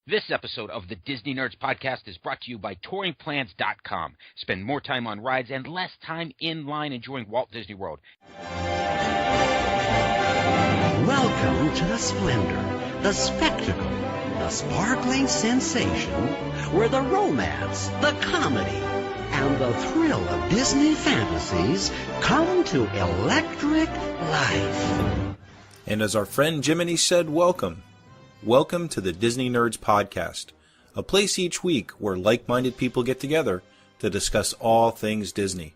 This episode of the Disney Nerds Podcast is brought to you by TouringPlans.com. Spend more time on rides and less time in line enjoying Walt Disney World. Welcome to the splendor, the spectacle, the sparkling sensation, where the romance, the comedy, and the thrill of Disney fantasies come to electric life. And as our friend Jiminy said, welcome. Welcome to the Disney Nerds Podcast, a place each week where like-minded people get together to discuss all things Disney.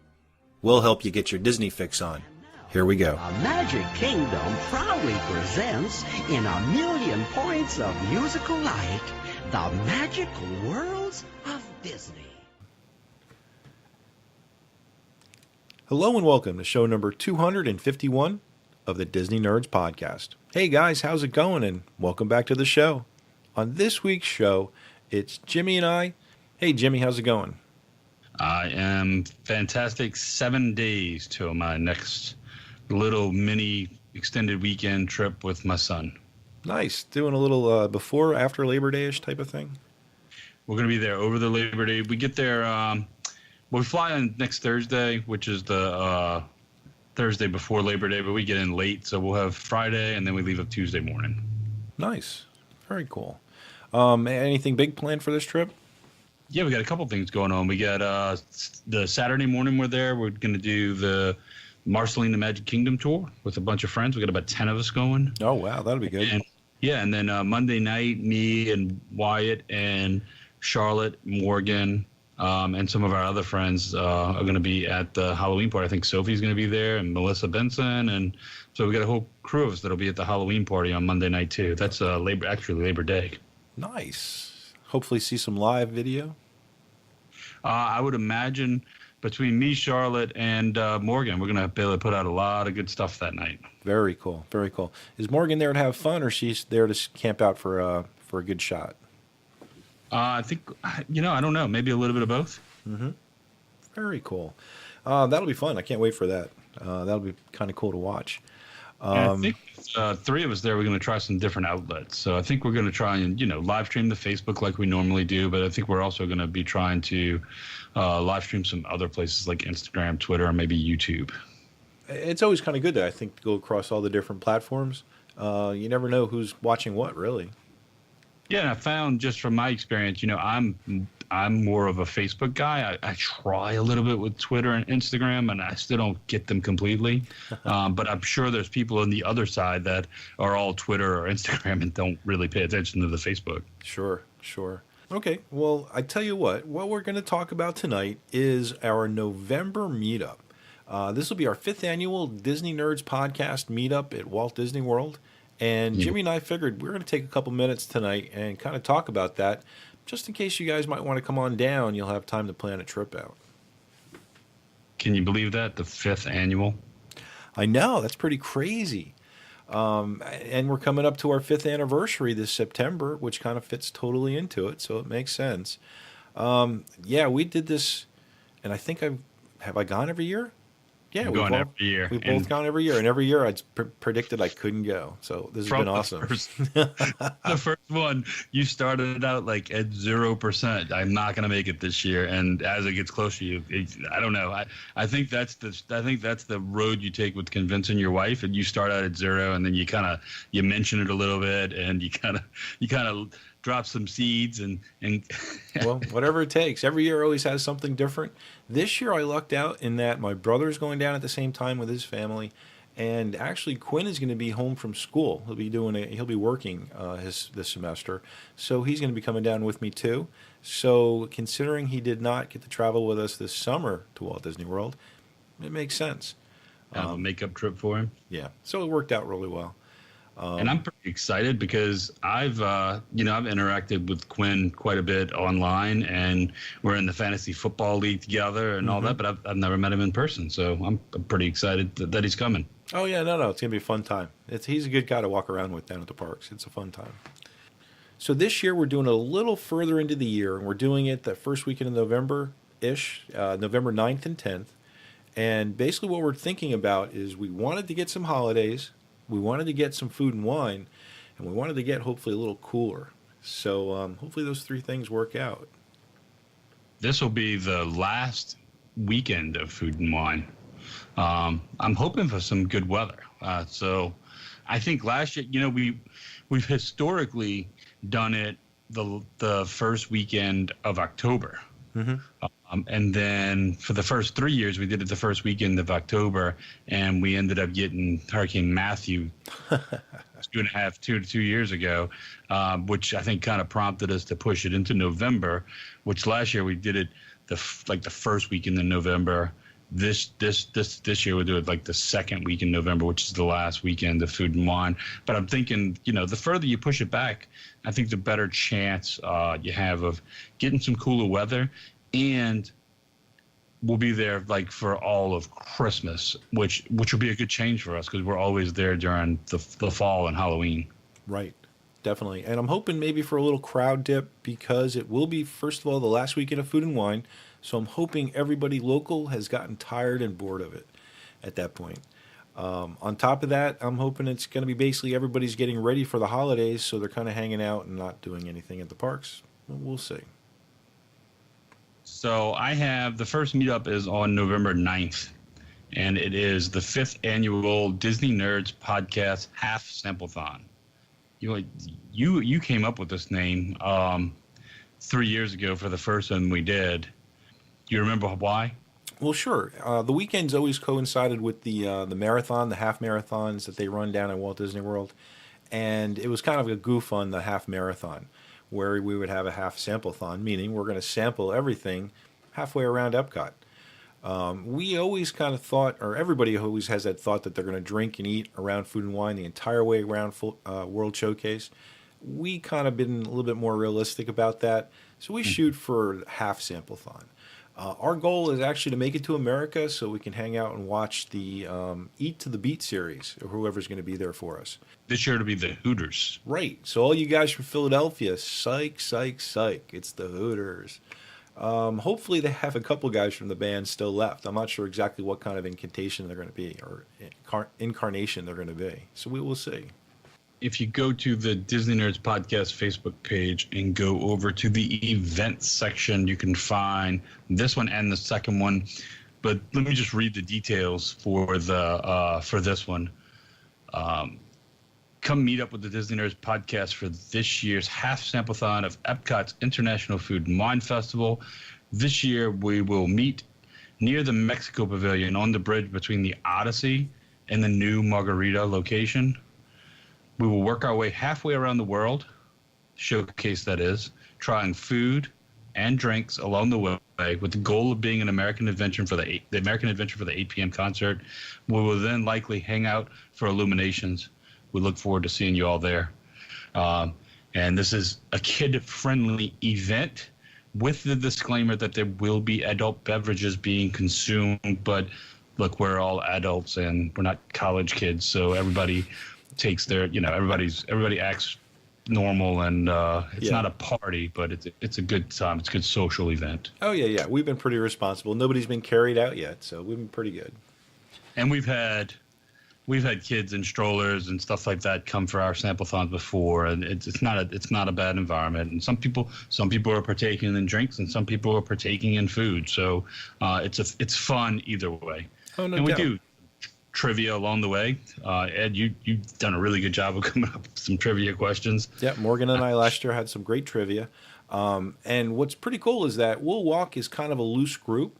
We'll help you get your Disney fix on. Here we go. A Magic Kingdom proudly presents, in a million points of musical light, the magical worlds of Disney. Hello and welcome to show number 251 of the Disney Nerds Podcast. Hey guys, how's it going? And welcome back to the show. On this week's show, it's Jimmy and I. Hey Jimmy, how's it going? I am fantastic. 7 days till my next little mini extended weekend trip with my son. Nice. Doing a little before, after Labor Day-ish type of thing? We're going to be there over the Labor Day. We get there, we fly on next Thursday, which is the Thursday before Labor Day, but we get in late, so we'll have Friday, and then we leave up Tuesday morning. Nice. Very cool. Anything big planned for this trip? Yeah, we got a couple things going on. We got the Saturday morning we're there. We're going to do the Marceline the Magic Kingdom tour with a bunch of friends. We got about 10 of us going. Oh, wow. That'll be good. And then Monday night, me and Wyatt and Charlotte, Morgan, and some of our other friends are going to be at the Halloween party. I think Sophie's going to be there and Melissa Benson. And so we got a whole crew of us that'll be at the Halloween party on Monday night, too. That's Labor Day. Nice. Hopefully see some live video. I would imagine between me, Charlotte, and Morgan, we're going to be able to put out a lot of good stuff that night. Very cool. Very cool. Is Morgan there to have fun, or she's there to camp out for a good shot? I think, I don't know. Maybe a little bit of both. Mm-hmm. Very cool. That'll be fun. I can't wait for that. That'll be kind of cool to watch. I think three of us there, we're going to try some different outlets. So I think we're going to try and, live stream the Facebook like we normally do. But I think we're also going to be trying to live stream some other places like Instagram, Twitter, or maybe YouTube. It's always kind of good to, I think, go across all the different platforms. You never know who's watching what, really. Yeah, and I found just from my experience, I'm more of a Facebook guy. I try a little bit with Twitter and Instagram, and I still don't get them completely. But I'm sure there's people on the other side that are all Twitter or Instagram and don't really pay attention to the Facebook. Sure. Okay, well, I tell you what we're going to talk about tonight is our November meetup. This will be our 5th annual Disney Nerds Podcast meetup at Walt Disney World. And Jimmy and I figured we're going to take a couple minutes tonight and kind of talk about that, just in case you guys might want to come on down. You'll have time to plan a trip out. Can you believe that? The 5th annual? I know. That's pretty crazy. And we're coming up to our 5th anniversary this September, which kind of fits totally into it, so it makes sense. Yeah, we did this, and I think have I gone every year? Yeah, we've gone every year. We've both gone every year, and every year I predicted I couldn't go. So this has been awesome. The first one, you started out like at 0%. I'm not going to make it this year, and as it gets closer, I don't know. I think that's the road you take with convincing your wife, and you start out at 0, and then you mention it a little bit, and you kind of drop some seeds and well, whatever it takes. Every year always has something different. This year I lucked out in that my brother's going down at the same time with his family, and actually Quinn is going to be home from school. He'll be working this semester, so he's going to be coming down with me too. So considering he did not get to travel with us this summer to Walt Disney World, it makes sense. A makeup trip for him. Yeah, so it worked out really well. And I'm pretty excited because I've interacted with Quinn quite a bit online, and we're in the fantasy football league together and all that, but I've never met him in person. So I'm pretty excited that he's coming. Oh yeah, no, it's going to be a fun time. He's a good guy to walk around with down at the parks. It's a fun time. So this year we're doing it a little further into the year, and we're doing it the first weekend of November-ish, November 9th and 10th. And basically what we're thinking about is we wanted to get some holidays, we wanted to get some food and wine, and we wanted to get hopefully a little cooler. So hopefully those three things work out. This will be the last weekend of Food and Wine. I'm hoping for some good weather. So I think last year, we've historically done it the first weekend of October. Mm-hmm. And then for the first 3 years, we did it the first weekend of October, and we ended up getting Hurricane Matthew 2 years ago, which I think kind of prompted us to push it into November, which last year we did it the first weekend in November. This year we'll do it like the second week in November, which is the last weekend of Food and Wine. But I'm thinking, the further you push it back, I think the better chance you have of getting some cooler weather. And we'll be there like for all of Christmas, which will be a good change for us because we're always there during the fall and Halloween. Right, definitely. And I'm hoping maybe for a little crowd dip because it will be, first of all, the last weekend of Food and Wine. So I'm hoping everybody local has gotten tired and bored of it at that point. On top of that, I'm hoping it's going to be basically everybody's getting ready for the holidays, so they're kind of hanging out and not doing anything at the parks. We'll see. So I have the first meetup is on November 9th, and it is the 5th annual Disney Nerds Podcast Half Samplethon. You came up with this name 3 years ago for the first one we did. Do you remember why? Well, sure. The weekends always coincided with the marathon, the half marathons that they run down at Walt Disney World, and it was kind of a goof on the half marathon, where we would have a half sample-thon, meaning we're going to sample everything halfway around Epcot. We always kind of thought, or everybody always has that thought that they're going to drink and eat around Food and Wine the entire way around World Showcase. We kind of been a little bit more realistic about that, so we shoot for half sample-thon. Our goal is actually to make it to America so we can hang out and watch the Eat to the Beat series, or whoever's going to be there for us. This year to be the Hooters. Right. So all you guys from Philadelphia, psych, psych, psych. It's the Hooters. Hopefully they have a couple guys from the band still left. I'm not sure exactly what kind of incantation they're going to be or incarnation they're going to be. So we will see. If you go to the Disney Nerds Podcast Facebook page and go over to the events section, you can find this one and the second one. But let me just read the details for this one. Come meet up with the Disney Nerds Podcast for this year's half sample-thon of Epcot's International Food and Wine Festival. This year we will meet near the Mexico Pavilion on the bridge between the Odyssey and the new Margarita location. We will work our way halfway around the world, showcase that is, trying food and drinks along the way with the goal of being an American Adventure for the American Adventure for the 8 p.m. concert. We will then likely hang out for Illuminations. We look forward to seeing you all there. And this is a kid-friendly event with the disclaimer that there will be adult beverages being consumed. But look, we're all adults and we're not college kids, so everybody takes their, everybody acts normal, and it's not a party, but it's a good time. It's a good social event. Oh yeah. We've been pretty responsible. Nobody's been carried out yet, so we've been pretty good. And we've had kids in strollers and stuff like that come for our sample-thons before, and it's not a bad environment. And some people are partaking in drinks, and some people are partaking in food. So it's fun either way. Oh, no and doubt. We do trivia along the way. Ed, you've done a really good job of coming up with some trivia questions. Yeah, Morgan and I last year had some great trivia. And what's pretty cool is that We'll Walk is kind of a loose group.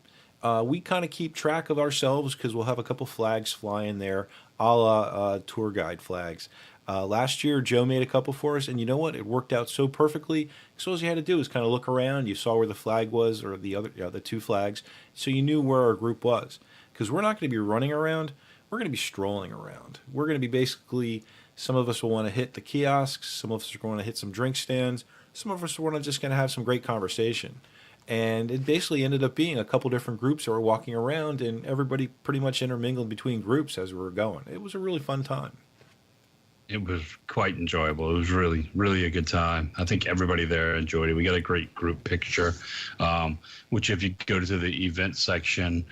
We kind of keep track of ourselves because we'll have a couple flags flying there, a la tour guide flags. Last year, Joe made a couple for us, and you know what? It worked out so perfectly. So all you had to do was kind of look around. You saw where the flag was, or the other, the two flags, so you knew where our group was. Because we're not going to be running around. We're going to be strolling around. We're going to be basically, some of us will want to hit the kiosks. Some of us are going to hit some drink stands. Some of us are just going to have some great conversation. And it basically ended up being a couple different groups that were walking around, and everybody pretty much intermingled between groups as we were going. It was a really fun time. It was quite enjoyable. It was really, really a good time. I think everybody there enjoyed it. We got a great group picture, which if you go to the event section,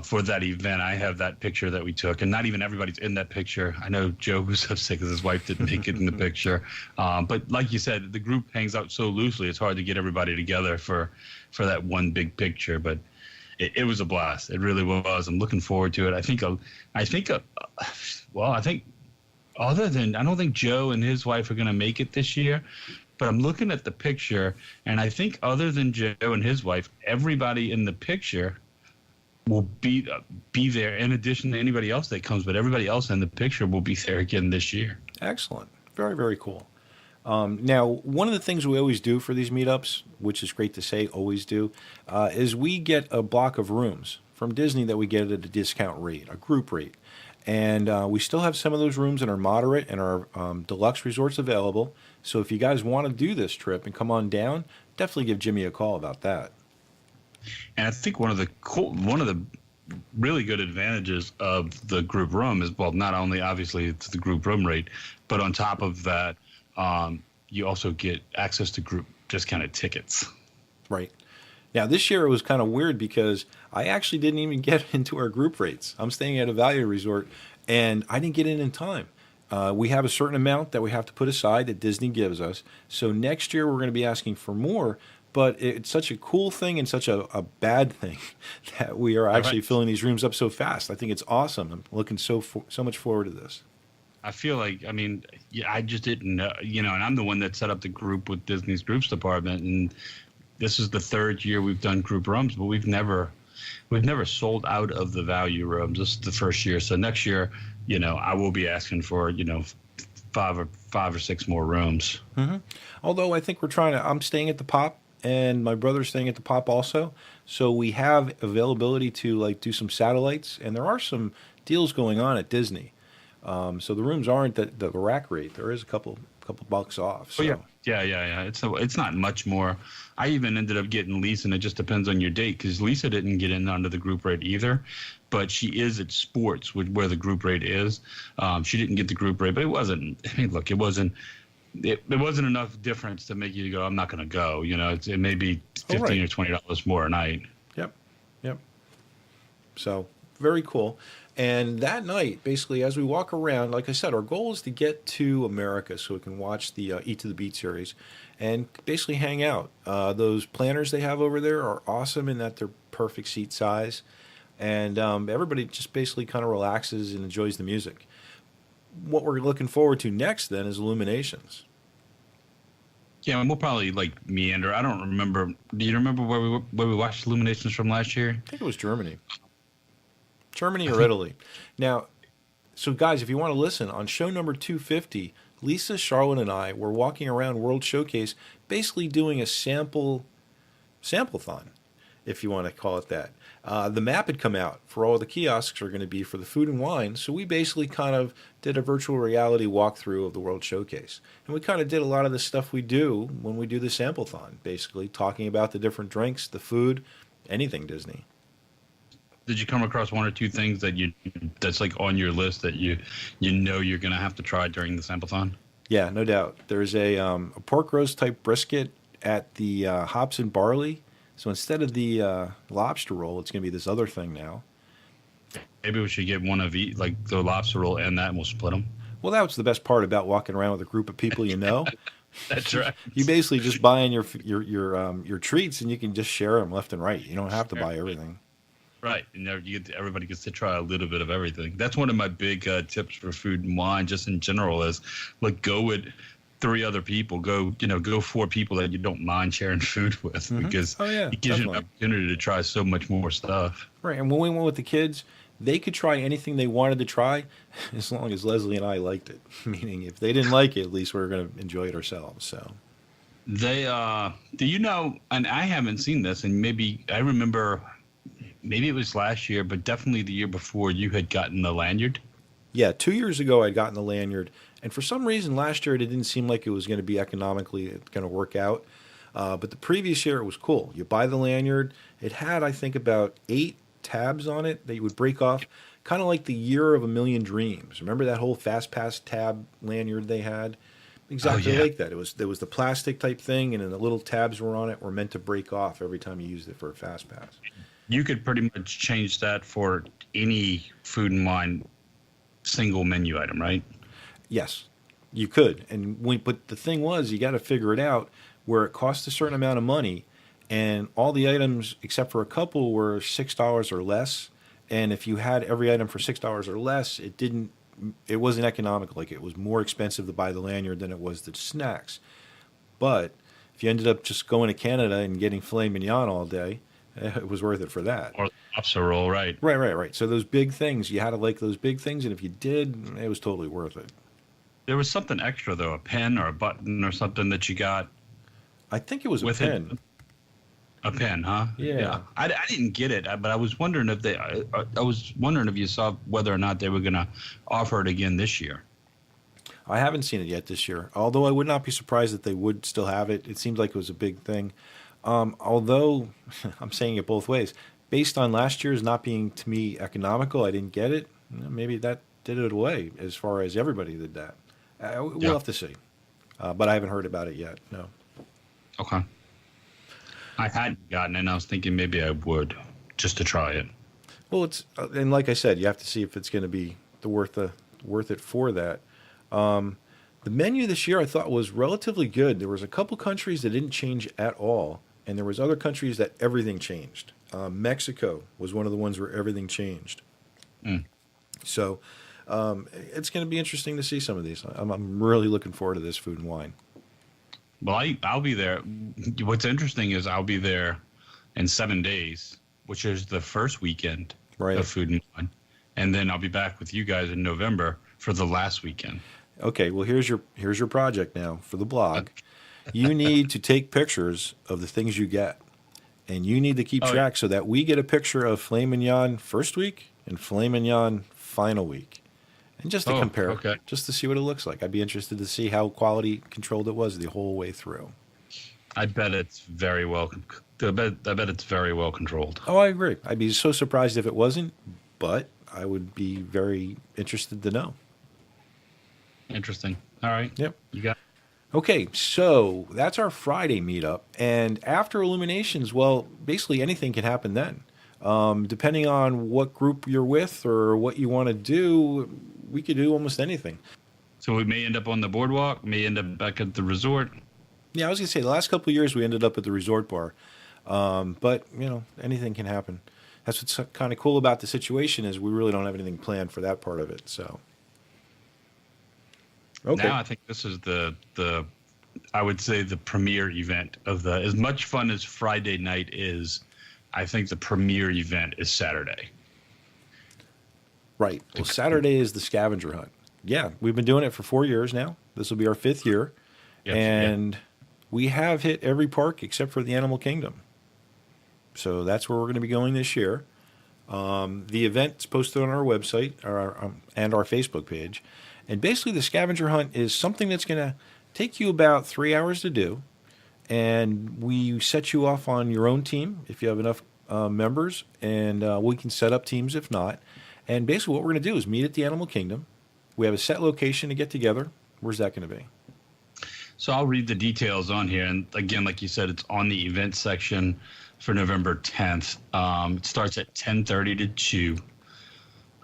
for that event. I have that picture that we took, and not even everybody's in that picture. I know Joe was upset because his wife didn't make it in the picture. But like you said, the group hangs out so loosely, it's hard to get everybody together for that one big picture. But it was a blast. It really was. I'm looking forward to it. I think other than, I don't think Joe and his wife are going to make it this year, but I'm looking at the picture, and I think other than Joe and his wife, everybody in the picture will be there, in addition to anybody else that comes, but everybody else in the picture will be there again this year. Excellent. Very, very cool. Now, one of the things we always do for these meetups, which is great to say, always do, is we get a block of rooms from Disney that we get at a discount rate, a group rate. And we still have some of those rooms in our moderate and our deluxe resorts available. So if you guys want to do this trip and come on down, definitely give Jimmy a call about that. And I think one of the really good advantages of the group room is, well, not only obviously it's the group room rate, but on top of that, you also get access to group discounted tickets. Right. Now, this year it was kind of weird because I actually didn't even get into our group rates. I'm staying at a value resort, and I didn't get in time. We have a certain amount that we have to put aside that Disney gives us. So next year we're going to be asking for more, but it's such a cool thing and such a bad thing that we are actually filling these rooms up so fast. I think it's awesome. I'm looking so much forward to this. I feel like, I mean, yeah, I just didn't know, and I'm the one that set up the group with Disney's groups department, and this is the third year we've done group rooms, but we've never sold out of the value rooms. This is the first year. So next year, I will be asking for, 5 or 6 more rooms. Mm-hmm. Although I think I'm staying at the Pop, and my brother's staying at the Pop also. So we have availability to do some satellites, and there are some deals going on at Disney. So the rooms aren't the rack rate. There is a couple bucks off. So. Oh, yeah. It's not much more. I even ended up getting Lisa, and it just depends on your date, because Lisa didn't get in under the group rate either, but she is at sports, where the group rate is. She didn't get the group rate, but it wasn't. I mean, look, it wasn't enough difference to make you go, I'm not going to go. It may be $15 or $20 more a night. Yep. So very cool. And that night, basically, as we walk around, like I said, our goal is to get to America so we can watch the Eat to the Beat series and basically hang out. Those planners they have over there are awesome in that they're perfect seat size. And everybody just basically kind of relaxes and enjoys the music. What we're looking forward to next, then, is Illuminations. Yeah, and we'll probably meander. I don't remember. Do you remember where we watched Illuminations from last year? I think it was Germany. Germany or Italy. Now, so guys, if you want to listen, on show number 250, Lisa, Charlotte, and I were walking around World Showcase, basically doing a sample-thon, if you want to call it that. The map had come out for all the kiosks are going to be for the food and wine, so we basically kind of did a virtual reality walkthrough of the World Showcase. And we kind of did a lot of the stuff we do when we do the sample-thon, basically talking about the different drinks, the food, anything Disney. Did you come across 1 or 2 things that's on your list that you're going to have to try during the sample-thon? Yeah, no doubt. There's a pork roast type brisket at the Hops and Barley. So instead of the lobster roll, it's going to be this other thing now. Maybe we should get one of each, the lobster roll and that, and we'll split them. Well, that was the best part about walking around with a group of people you know. That's right. You basically just buy in your treats, and you can just share them left and right. You don't have to buy everything. Right, and everybody gets to try a little bit of everything. That's one of my big tips for food and wine, just in general, is go with 3 other people. Go 4 people that you don't mind sharing food with, because it gives you an opportunity to try so much more stuff. Right, and when we went with the kids, they could try anything they wanted to try, as long as Leslie and I liked it. Meaning, if they didn't like it, at least we were going to enjoy it ourselves. So. They, and I haven't seen this, and maybe I remember. Maybe it was last year, but definitely the year before, you had gotten the lanyard. Yeah, 2 years ago I'd gotten the lanyard, and for some reason last year it didn't seem like it was going to be economically going to work out. But the previous year it was cool. You buy the lanyard. It had, I think, about 8 tabs on it that you would break off, kind of like the Year of a Million Dreams. Remember that whole Fast Pass tab lanyard they had? Exactly like that. There was the plastic type thing, and then the little tabs were on it were meant to break off every time you used it for a Fast Pass. you could pretty much change that for any Food and Wine single menu item, right? Yes, you could. But the thing was, you got to figure it out where it costs a certain amount of money, and all the items except for a couple were $6 or less. And if you had every item for $6 or less, it wasn't economical. Like, it was more expensive to buy the lanyard than it was the snacks. But if you ended up just going to Canada and getting filet mignon all day, it was worth it for that. Or lobster roll, right? Right. So those big things, you had to like those big things, and if you did, it was totally worth it. There was something extra though, a pen or a button or something that you got. I think it was a with pen. it. A pen, huh? Yeah. I didn't get it, but I was wondering if you saw whether or not they were going to offer it again this year. I haven't seen it yet this year, although I would not be surprised that they would still have it. It seemed like it was a big thing. Although, I'm saying it both ways. Based on last year's not being, to me, economical, I didn't get it. Maybe that did it away as far as everybody did that. We'll have to see. But I haven't heard about it yet, no. Okay. I hadn't gotten it, and I was thinking maybe I would, just to try it. Well, it's and like I said, you have to see if it's going to be worth it for that. The menu this year I thought was relatively good. There was a couple countries that didn't change at all, and there was other countries that everything changed. Mexico was one of the ones where everything changed. So it's going to be interesting to see some of these. I'm really looking forward to this Food and Wine. Well, I'll be there. What's interesting is I'll be there in 7 days, which is the first weekend of Food and Wine. And then I'll be back with you guys in November for the last weekend. Okay, well, here's your project now for the blog. You need to take pictures of the things you get. And you need to keep track so that we get a picture of filet mignon first week and filet mignon final week. And just to compare, just to see what it looks like. I'd be interested to see how quality controlled it was the whole way through. I bet it's very well. I bet it's very well controlled. Oh, I agree. I'd be so surprised if it wasn't, but I would be very interested to know. Interesting. All right. Yep. You got. Okay, so that's our Friday meetup, and after Illuminations, well, basically anything can happen then. Depending on what group you're with or what you want to do, we could do almost anything. So we may end up on the boardwalk, may end up back at the resort. Yeah, I was going to say, the last couple of years we ended up at the resort bar. But, anything can happen. That's what's kind of cool about the situation is we really don't have anything planned for that part of it. So, okay. Now I think this is I would say the premier event of as much fun as Friday night is. I think the premier event is Saturday. Right. Well, Saturday is the scavenger hunt. Yeah, we've been doing it for 4 years now. This will be our 5th year. Yes, and we have hit every park except for the Animal Kingdom. So that's where we're going to be going this year. The event's posted on our website and our Facebook page. And basically the scavenger hunt is something that's going to take you about 3 hours to do. And we set you off on your own team if you have enough members. And we can set up teams if not. And basically what we're going to do is meet at the Animal Kingdom. We have a set location to get together. Where's that going to be? So I'll read the details on here. And again, like you said, it's on the event section for November 10th. It starts at 10:30 to 2.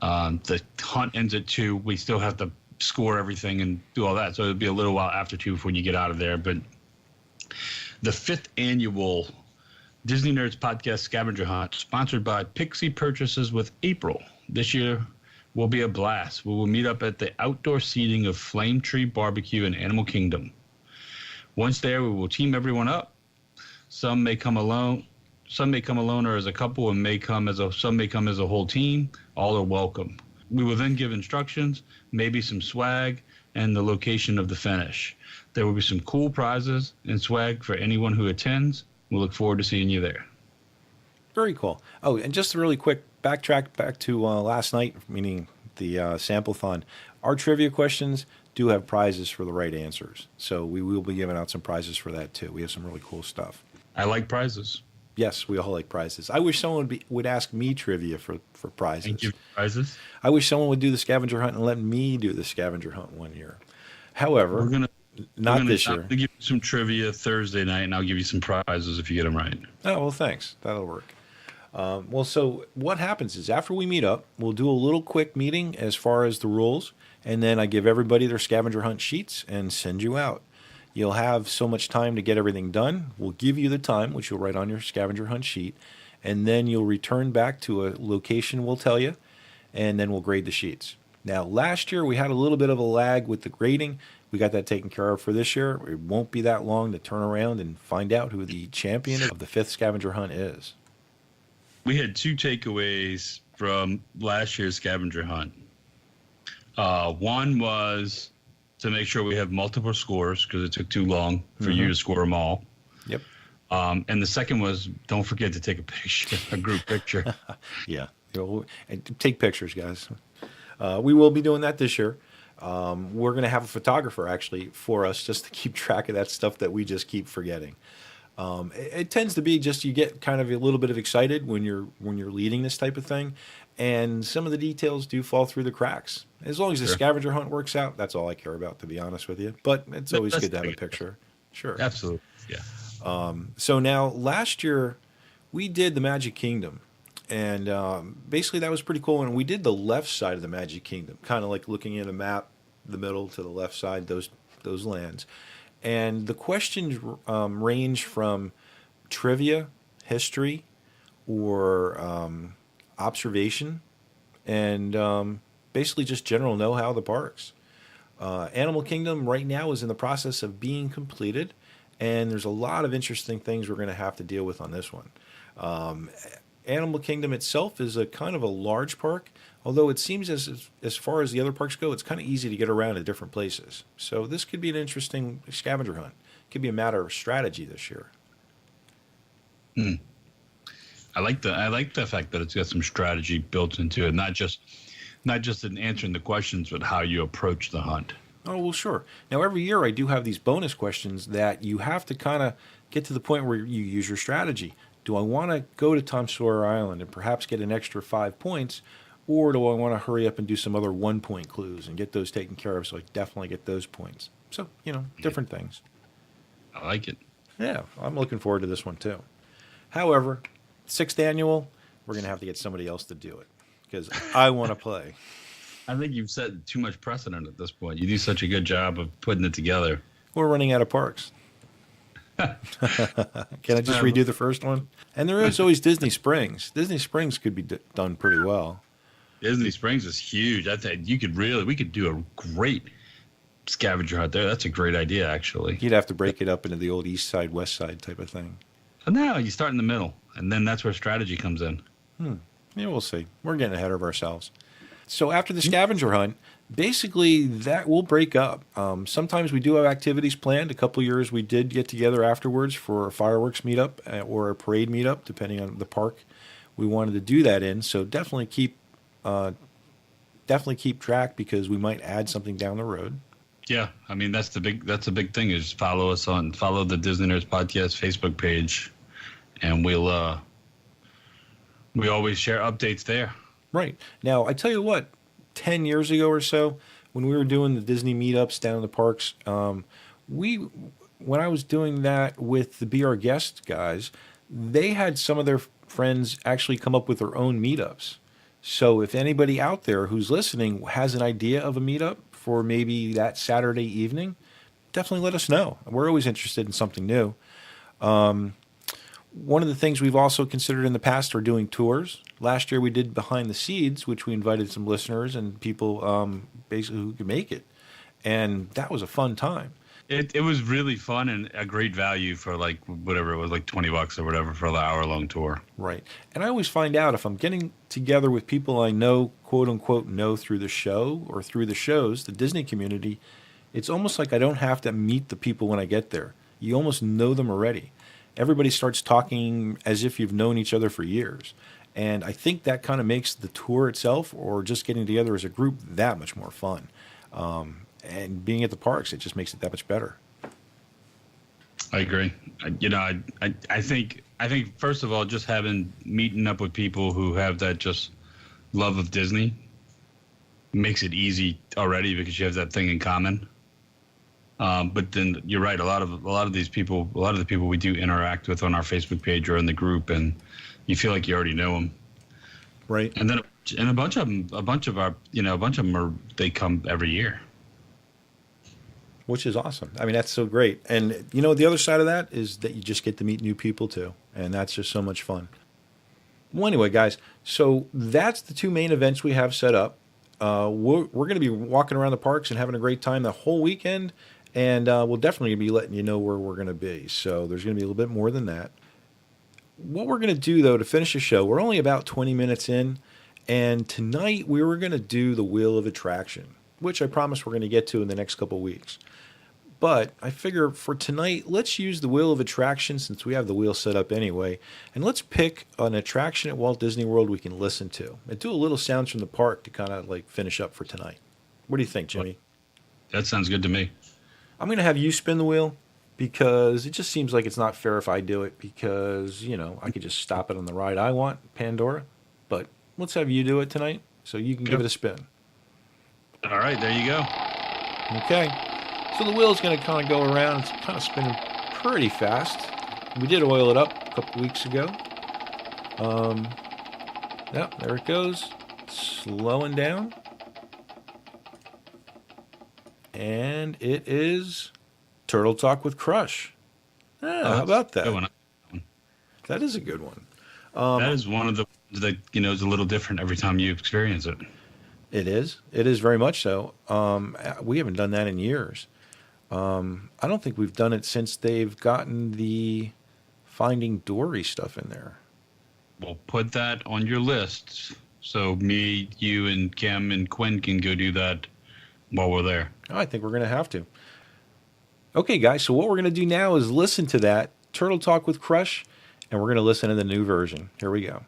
The hunt ends at 2. We still have to score everything and do all that. So it'll be a little while after 2 when you get out of there. But the 5th annual Disney Nerds Podcast Scavenger Hunt, sponsored by Pixie Purchases with April. This year will be a blast. We will meet up at the outdoor seating of Flame Tree Barbecue in Animal Kingdom. Once there, we will team everyone up. Some may come alone. Some may come alone or as a couple, and some may come as a whole team. All are welcome. We will then give instructions, maybe some swag, and the location of the finish. There will be some cool prizes and swag for anyone who attends. We look forward to seeing you there. Very cool. Oh, and just a really quick backtrack back to last night, meaning the sample-thon. Our trivia questions do have prizes for the right answers. So we will be giving out some prizes for that, too. We have some really cool stuff. I like prizes. Yes, we all like prizes. I wish someone would ask me trivia for prizes. And give prizes? I wish someone would do the scavenger hunt and let me do the scavenger hunt one year. However, not this year. I'll give you some trivia Thursday night, and I'll give you some prizes if you get them right. Oh, well, thanks. That'll work. Well, so what happens is after we meet up, we'll do a little quick meeting as far as the rules, and then I give everybody their scavenger hunt sheets and send you out. You'll have so much time to get everything done. We'll give you the time, which you'll write on your scavenger hunt sheet, and then you'll return back to a location we'll tell you, and then we'll grade the sheets. Now, last year we had a little bit of a lag with the grading. We got that taken care of for this year. It won't be that long to turn around and find out who the champion of the 5th scavenger hunt is. We had 2 takeaways from last year's scavenger hunt. One was to make sure we have multiple scores because it took too long for you to score them all. Yep. And the second was don't forget to take a picture, a group picture. Yeah. And take pictures, guys. We will be doing that this year. We're going to have a photographer actually for us just to keep track of that stuff that we just keep forgetting. It tends to be just you get kind of a little bit of excited when you're leading this type of thing, and some of the details do fall through the cracks. As long as the scavenger hunt works out, that's all I care about, to be honest with you. But it's always good to have a picture. Sure. Absolutely. Yeah. So now last year we did the Magic Kingdom, and basically that was pretty cool. And we did the left side of the Magic Kingdom, kind of like looking at a map, the middle to the left side, those lands. And the questions range from trivia, history, or observation, and basically just general know-how of the parks. Animal Kingdom right now is in the process of being completed, and there's a lot of interesting things we're going to have to deal with on this one. Animal Kingdom itself is a kind of a large park, although it seems as far as the other parks go, it's kind of easy to get around at different places. So this could be an interesting scavenger hunt. It could be a matter of strategy this year. I like the fact that it's got some strategy built into it, not just in answering the questions, but how you approach the hunt. Oh, well, sure. Now, every year I do have these bonus questions that you have to kind of get to the point where you use your strategy. Do I want to go to Tom Sawyer Island and perhaps get an extra 5 points, or do I want to hurry up and do some other 1-point clues and get those taken care of so I definitely get those points? So, different things. I like it. Yeah, I'm looking forward to this one too. However, 6th annual, we're going to have to get somebody else to do it because I want to play. I think you've set too much precedent at this point. You do such a good job of putting it together. We're running out of parks. Can I just redo the first one? And there is always Disney Springs. Disney Springs could be done pretty well. Disney Springs is huge. I think we could do a great scavenger hunt there. That's a great idea, actually. You'd have to break it up into the old east side, west side type of thing. No, you start in the middle, and then that's where strategy comes in. Yeah, we'll see. We're getting ahead of ourselves. So after the scavenger hunt, basically that will break up. Sometimes we do have activities planned. A couple years we did get together afterwards for a fireworks meetup or a parade meetup, depending on the park we wanted to do that in. So definitely keep track because we might add something down the road. Yeah, I mean that's a big thing is follow the Disney Nerds Podcast Facebook page, and we always share updates there. Right. Now, I tell you what, 10 years ago or so, when we were doing the Disney meetups down in the parks, when I was doing that with the Be Our Guest guys, they had some of their friends actually come up with their own meetups. So if anybody out there who's listening has an idea of a meetup for maybe that Saturday evening, definitely let us know. We're always interested in something new. One of the things we've also considered in the past are doing tours. Last year we did Behind the Seeds, which we invited some listeners and people basically who could make it. And that was a fun time. It was really fun and a great value for like whatever it was, like $20 or whatever for the hour-long tour. Right. And I always find out if I'm getting together with people I know, quote unquote, know through the show or through the shows, the Disney community, it's almost like I don't have to meet the people when I get there. You almost know them already. Everybody starts talking as if you've known each other for years. And I think that kind of makes the tour itself or just getting together as a group that much more fun. And being at the parks, it just makes it that much better. I agree. I think first of all, just meeting up with people who have that just love of Disney makes it easy already because you have that thing in common. But then you're right. A lot of these people, a lot of the people we do interact with on our Facebook page or in the group, and you feel like you already know them. Right. And then a bunch of them are, they come every year. Which is awesome. I mean, that's so great. And you know, the other side of that is that you just get to meet new people too. And that's just so much fun. Well, anyway, guys, so that's the two main events we have set up. We're going to be walking around the parks and having a great time the whole weekend. And we'll definitely be letting you know where we're going to be. So there's going to be a little bit more than that. What we're going to do, though, to finish the show, we're only about 20 minutes in. And tonight we were going to do the Wheel of Attraction, which I promise we're going to get to in the next couple of weeks. But I figure for tonight, let's use the Wheel of Attraction since we have the wheel set up anyway. And let's pick an attraction at Walt Disney World we can listen to. And do a little sounds from the park to kind of like finish up for tonight. What do you think, Jimmy? That sounds good to me. I'm going to have you spin the wheel because it just seems like it's not fair if I do it because, you know, I could just stop it on the ride I want, Pandora. But let's have you do it tonight so you can give it a spin. All right, there you go. Okay. So the wheel's going to kind of go around. It's kind of spinning pretty fast. We did oil it up a couple weeks ago. Yep, there it goes. Slowing down. And it is Turtle Talk with Crush. How about that? That is a good one. That is one of the that, you know, is a little different every time you experience it. It is. It is very much so. We haven't done that in years. I don't think we've done it since they've gotten the Finding Dory stuff in there. Well, put that on your list so me, you, and Kim and Quinn can go do that while we're there. I think we're going to have to. Okay, guys, so what we're going to do now is listen to that Turtle Talk with Crush, and we're going to listen to the new version. Here we go.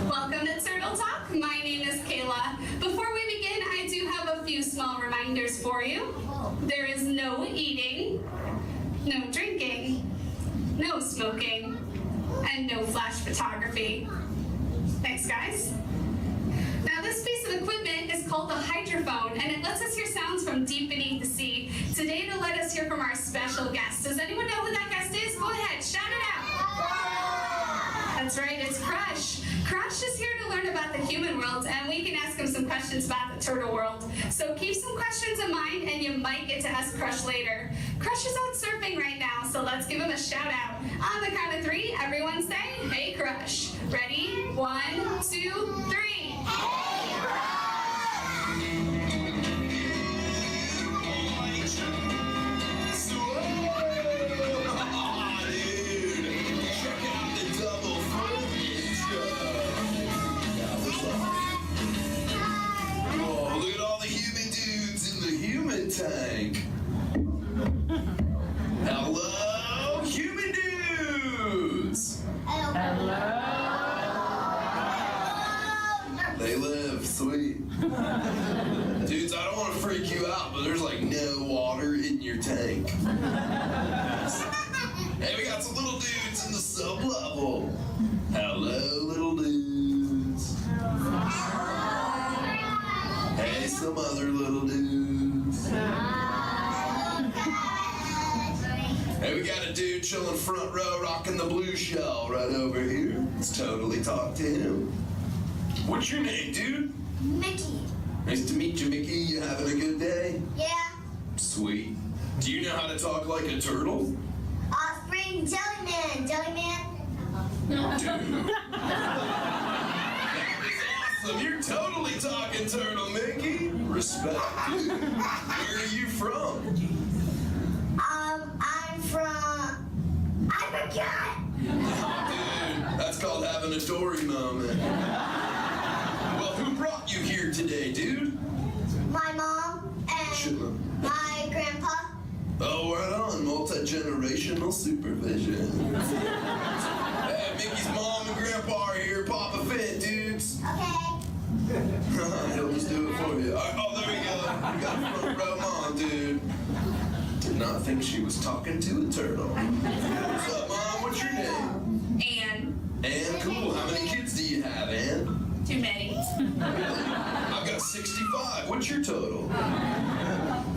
Welcome to Turtle Talk. My name is Kayla. Before we begin, I do have a few small reminders for you. There is no eating, no drinking, no smoking, and no flash photography. Thanks, guys. Now, this piece of equipment is called the hydrophone, and it lets us hear sounds from deep beneath the sea. Today, to let us hear from our special guest. Does anyone know who that guest is? Go ahead, shout it out. That's right, it's Crush. Crush is here to learn about the human world, and we can ask him some questions about the turtle world. So keep some questions in mind, and you might get to ask Crush later. Crush is out surfing right now, so let's give him a shout out. On the count of three, everyone say, "Hey, Crush." Ready? 1, 2, 3. Hey, Crush! Tank. Hello, human dudes. Hello. They live, sweet. Dudes, I don't want to freak you out, but there's like no water in your tank. Hey, we got some little dudes in the sub-level. Hello, little dudes. Hey, some other little dudes. Hey, we got a dude chilling front row rocking the blue shell right over here. Let's totally talk to him. What's your name, dude? Mickey. Nice to meet you, Mickey. You having a good day? Yeah. Sweet. Do you know how to talk like a turtle? Spring Jellyman. Jellyman. Dude. That is awesome. You're totally talking turtle, Mickey. Respect, dude. Where are you from? I'm from... I forgot. Dude, that's called having a Dory moment. Well, who brought you here today, dude? My mom and my grandpa. Oh, right on. Multi-generational supervision. Hey, Mickey's mom and grandpa are here. Pop a fit, dudes. Okay. He'll just do it for you. Oh, there we go. We got front row mom, dude. Did not think she was talking to a turtle. What's up, Mom? What what's your name? Anne. Ann, cool. How many kids do you have, Ann? Too many. I've got 65. What's your total?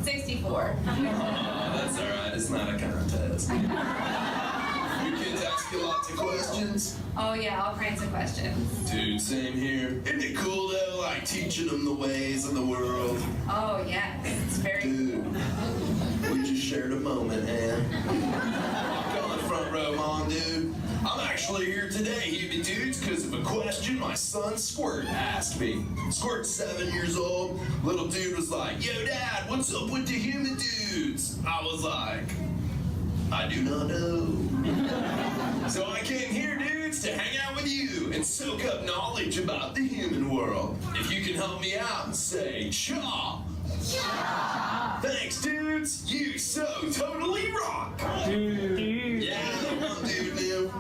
64. That's all right. It's not a contest. Your kids ask you lots of questions? Oh yeah, all kinds of questions. Dude, same here. Isn't it cool, though, like teaching them the ways of the world? Oh yes, it's very Dude, we just shared a moment, Ann. Go on the front row, Mom, dude. I'm actually here today, human dudes, because of a question my son Squirt asked me. Squirt's 7 years old. Little dude was like, "Yo, Dad, what's up with the human dudes?" I was like, "I do not know." So I came here, dudes, to hang out with you and soak up knowledge about the human world. If you can help me out and say, "Chaw." Thanks, dudes. You so totally rock. Yeah, I'm dude now.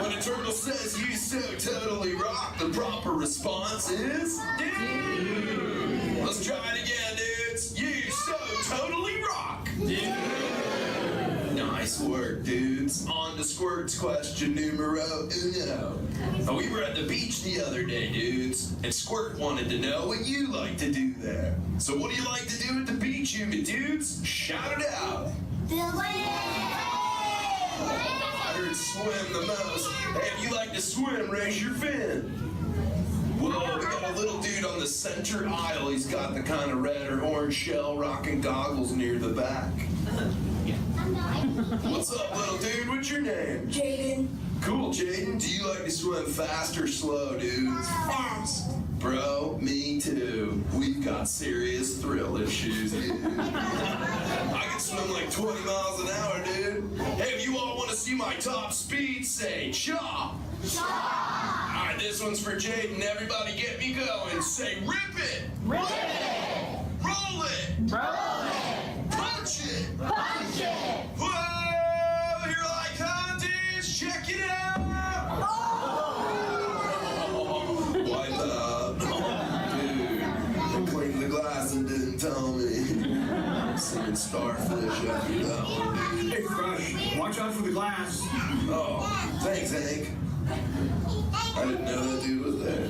When a turtle says you so totally rock, the proper response is dude. Let's try it again, dudes. You so totally rock. Dude. Nice work, dudes. On to Squirt's question numero uno. We were at the beach the other day, dudes, and Squirt wanted to know what you like to do there. So what do you like to do at the beach, human dudes? Shout it out. I heard swim the most. Hey, if you like to swim, raise your fin. Whoa, we got a little dude on the center aisle. He's got the kind of red or orange shell rocking goggles near the back. What's up, little dude? What's your name? Jaden. Cool, Jaden. Do you like to swim fast or slow, dudes? Fast. Bro, me too. We've got serious thrill issues, dude. I can swim like 20 miles an hour, dude. Hey, if you all want to see my top speed, say chaw. Chaw. All right, this one's for Jaden. Everybody get me going. Say rip it. Rip it. Roll it. Roll it. Punch it. Punch it. Whoa, you're like hunters. Check it out. Wipe out. Dude, they cleaned the glass and didn't tell me. I'm seeing starfish after that one, dude. Hey, Crush, watch out for the glass. Oh, thanks, Hank. I didn't know that dude was there.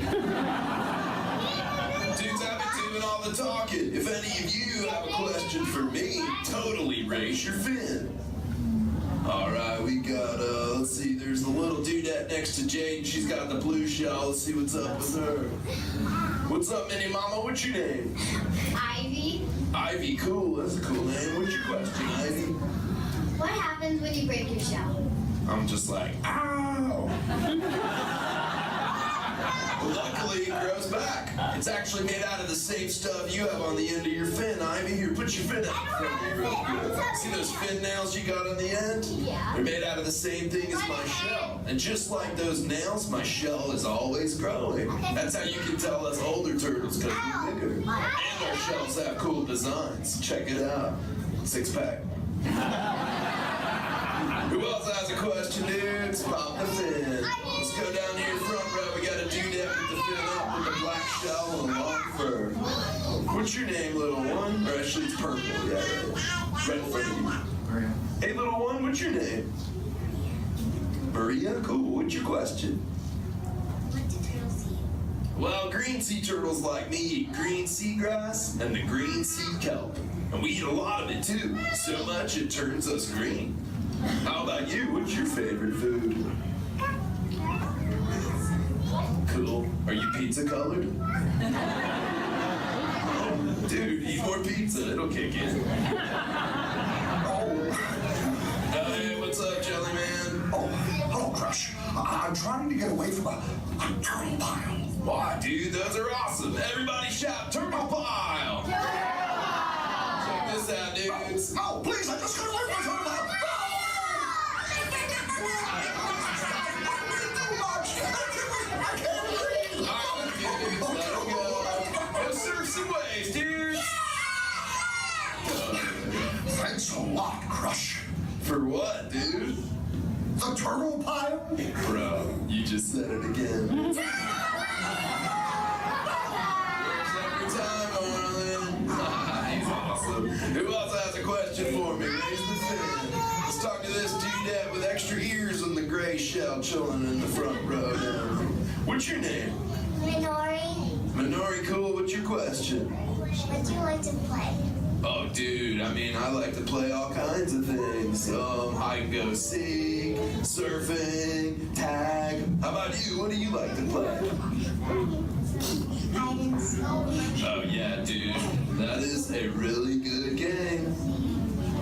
Dudes, I've been doing all the talking. If any of you have a question for me, totally raise your fin. All right, we got, let's see, there's the little dudette next to Jade. She's got the blue shell. Let's see what's up with her. What's up, Minnie Mama? What's your name? Ivy. Ivy, cool. That's a cool name. What's your question, Ivy? What happens when you break your shell? I'm just like, ow. Luckily, it grows back. It's actually made out of the same stuff you have on the end of your fin, Ivy. Here, put your fin out in front of me real quick. See those fin nails you got on the end? Yeah. They're made out of the same thing as my shell. And just like those nails, my shell is always growing. That's how you can tell us older turtles because we're bigger. And our shells have cool designs. Check it out. 6-pack. Who else has a question, dudes? Pop the fin. Let's go down here front row. We got a dudette with the fin up with the black shell and long fur. What's your name, little one? Or actually, it's purple. Yeah, right in front of you. Hey, little one, what's your name? Maria? Cool. What's your question? What do turtles eat? Well, green sea turtles like me eat green seagrass and the green sea kelp. And we eat a lot of it, too. So much it turns us green. How about you? What's your favorite food? Cool. Are you pizza colored? Dude, eat more pizza. It'll kick in. Hey, what's up, Jelly Man? Oh, hello, Crush. I'm trying to get away from a turtle pile. Why, dude? Those are awesome. Everybody shout, turtle pile! Check this out, dudes. Oh, please, I just got away from a turtle pile. Thanks a lot, Crush. For what, dude? The turtle pile? Bro, you just said it again. Works every time, Marlon. He's awesome. Who else has a a question for me. Raise the fin. Let's talk to this dudette with extra ears on the gray shell chilling in the front row now. What's your name? Minori, Minori, cool. What's your question? what do you like to play? Oh, dude, I mean, I like to play all kinds of things. Hide and go seek, surfing, tag. How about you? What do you like to play? Hide and seek. Oh, yeah, dude. That is a really good game.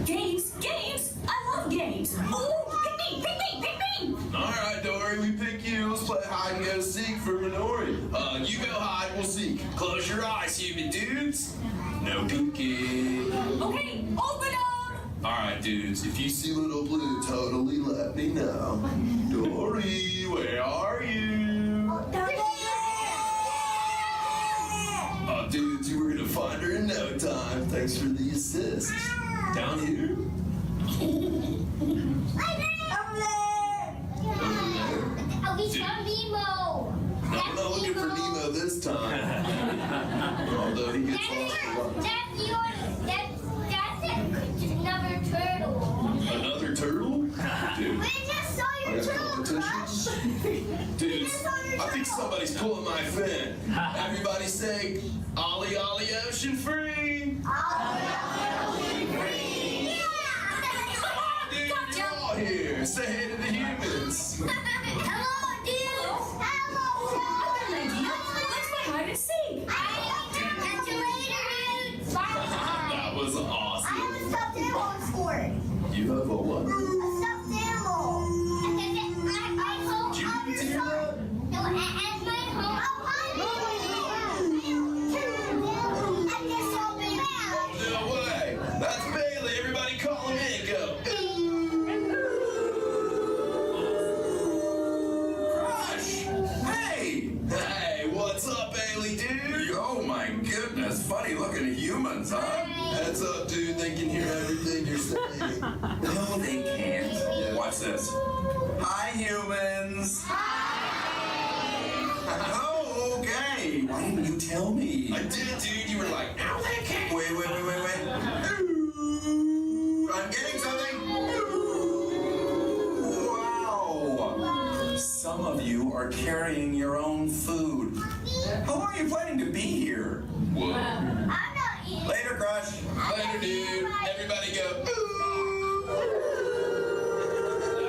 Games? Games? I love games. Oh, pick me, pick me, pick me. All right, Dory, we pick you. Let's play hide and go seek for Minori. You go hide, we'll seek. Close your eyes, human dudes. No peeking. Okay, open up. All right, dudes, if you see little blue, totally let me know. Dory, where are you? Oh, dudes, you were gonna find her in no time. Thanks for the assist. Down here? Oh, we found Nemo. No, I'm not looking for Nemo this time. Although he gets lost a lot. That's another turtle. Another turtle? Dude, We just saw I your got turtle competition. Dudes, I think somebody's pulling my fin. Everybody say, Ollie, Ollie, ocean free. Dude, you're all here. Say hey to the humans. Hello, dude. Hello. I've got an idea. Let's play hide and seek. Catch you later, dude. That was I awesome. have a stuffed animal in sport. You have a what? A stuffed animal. I hope Did you I'll be hear that? sorry. No, at my home. I just opened it. No way. That's Bailey. Everybody call him in. Go. Crush. Hey. Hey, what's up, Bailey, dude? Oh my goodness, funny looking humans, huh? Heads up, dude. They can hear everything you're saying. No, they can't. Watch this. Hi, humans. Oh, okay. Why didn't you tell me? I did, dude. You were like, no, they can't. Wait. Ooh, I'm getting something. Wow. Some of you are carrying your own food. How long are you planning to be here? Whoa. I'm not eating. Later, Crush. Later, dude. Everybody go. Ooh.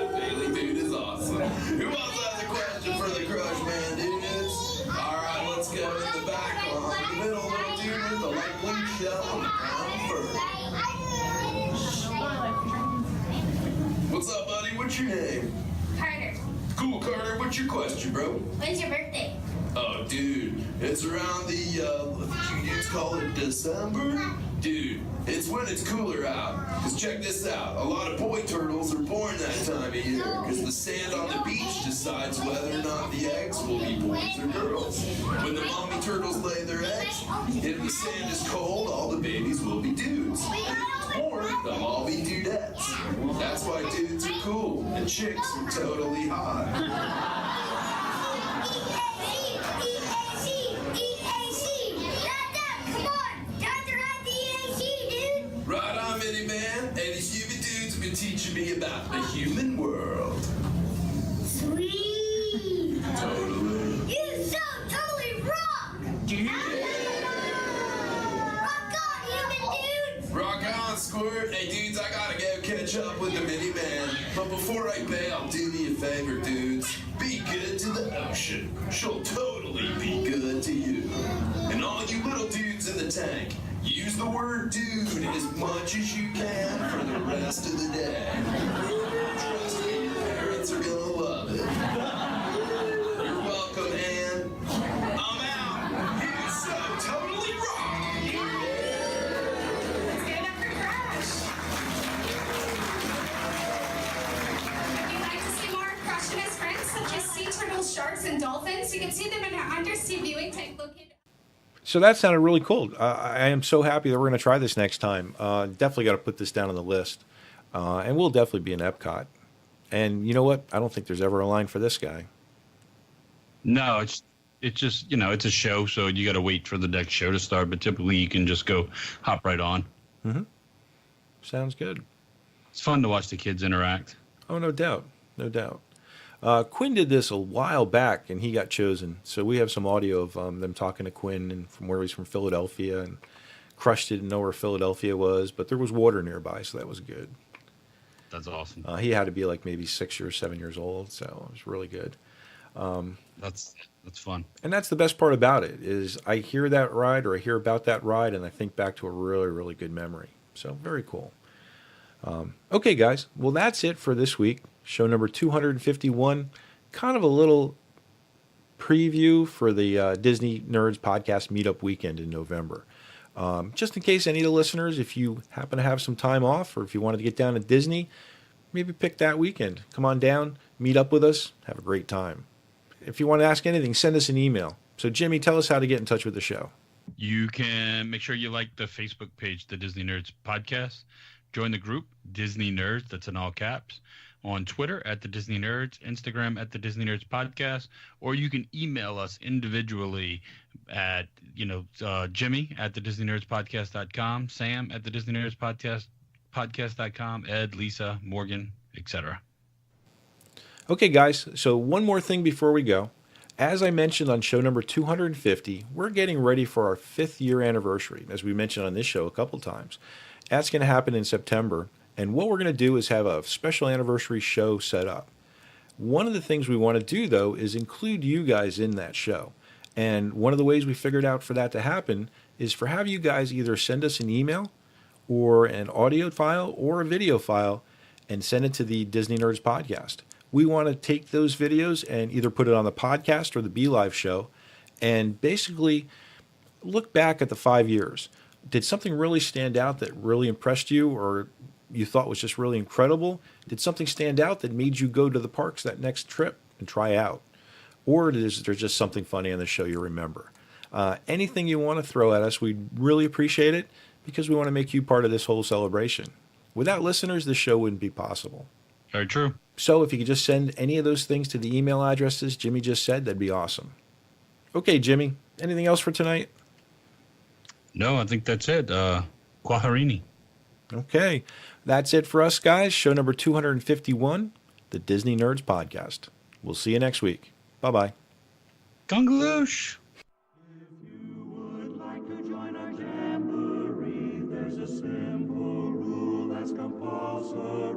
That Bailey dude is awesome. Who else has a question for the Crush Man, dudes? All right, let's go in the back on the middle, little dude with the light blue shell on the ground first. What's up, buddy? What's your name? Carter, Cool, Carter. What's your question, bro? when's your birthday? Oh, dude, it's around the, you dudes call it December? Dude, it's when it's cooler out. Cause check this out, a lot of boy turtles are born that time of year, cause the sand on the beach decides whether or not the eggs will be boys or girls. When the mommy turtles lay their eggs, if the sand is cold, all the babies will be dudes. And if it's warm, they'll all be dudettes. That's why dudes are cool, and chicks are totally hot. Right on, Miniman. And these human dudes have been teaching me about the human world. Sweet. Totally. You so totally rock. Rock on, human dudes. Rock on, Squirt. Hey, dudes, I gotta go catch up with the Miniman. But before I bail, do me a favor, dudes. Be good to the ocean. She'll totally be good to you. And all you little dudes in the tank, use the word dude as much as you can for the rest of the day. Trust me, your parents are gonna love it. You're welcome, Ann. I'm out. You so totally rock. Let's get it up for Crush. If you'd like to see more of Crush and his friends, such as sea turtles, sharks, and dolphins, you can see them in our undersea viewing tank located. So that sounded really cool. I am so happy that we're going to try this next time. Definitely got to put this down on the list. And we'll definitely be in Epcot. And you know what? I don't think there's ever a line for this guy. No, it's just, it's a show, so you got to wait for the next show to start. But typically, you can just go hop right on. Mm-hmm. Sounds good. It's fun to watch the kids interact. Oh, no doubt. No doubt. Quinn did this a while back, and he got chosen. So we have some audio of them talking to Quinn, and from where he's from Philadelphia, and Crush didn't know where Philadelphia was, but there was water nearby, so that was good. That's awesome. He had to be like maybe 6 or 7 years old, so it was really good. That's fun. And that's the best part about it is I hear that ride or I hear about that ride, and I think back to a really, really good memory. So very cool. Okay, guys. Well, that's it for this week. Show number 251. Kind of a little preview for the Disney Nerds Podcast Meetup Weekend in November. Just in case any of the listeners, if you happen to have some time off or if you wanted to get down to Disney, maybe pick that weekend. Come on down, meet up with us, have a great time. If you want to ask anything, send us an email. So, Jimmy, tell us how to get in touch with the show. You can make sure you like the Facebook page, the Disney Nerds Podcast. Join the group, Disney Nerds, that's in all caps. On Twitter, at the Disney Nerds, Instagram, at the Disney Nerds Podcast, or you can email us individually at, Jimmy at the Disney Nerds Podcast.com, Sam at the Disney Nerds Podcast.com, Ed, Lisa, Morgan, etc. Okay, guys, so one more thing before we go. As I mentioned on show number 250, we're getting ready for our 5th year anniversary, as we mentioned on this show a couple times. That's going to happen in September. And what we're going to do is have a special anniversary show set up. One of the things we want to do, though, is include you guys in that show. And one of the ways we figured out for that to happen is for have you guys either send us an email or an audio file or a video file and send it to the Disney Nerds Podcast. We want to take those videos and either put it on the podcast or the Be Live show and basically look back at the 5 years. Did something really stand out that really impressed you or you thought was just really incredible? Did something stand out that made you go to the parks that next trip and try out? Or is there just something funny on the show you remember? Anything you want to throw at us, we'd really appreciate it because we want to make you part of this whole celebration. Without listeners, this show wouldn't be possible. Very true. So if you could just send any of those things to the email addresses Jimmy just said, that'd be awesome. Okay, Jimmy, anything else for tonight? No, I think that's it. Quaharini. Okay, that's it for us, guys. Show number 251, the Disney Nerds Podcast. We'll see you next week. Bye-bye. Gungaloosh. If you would like to join our jamboree, there's a simple rule that's compulsory.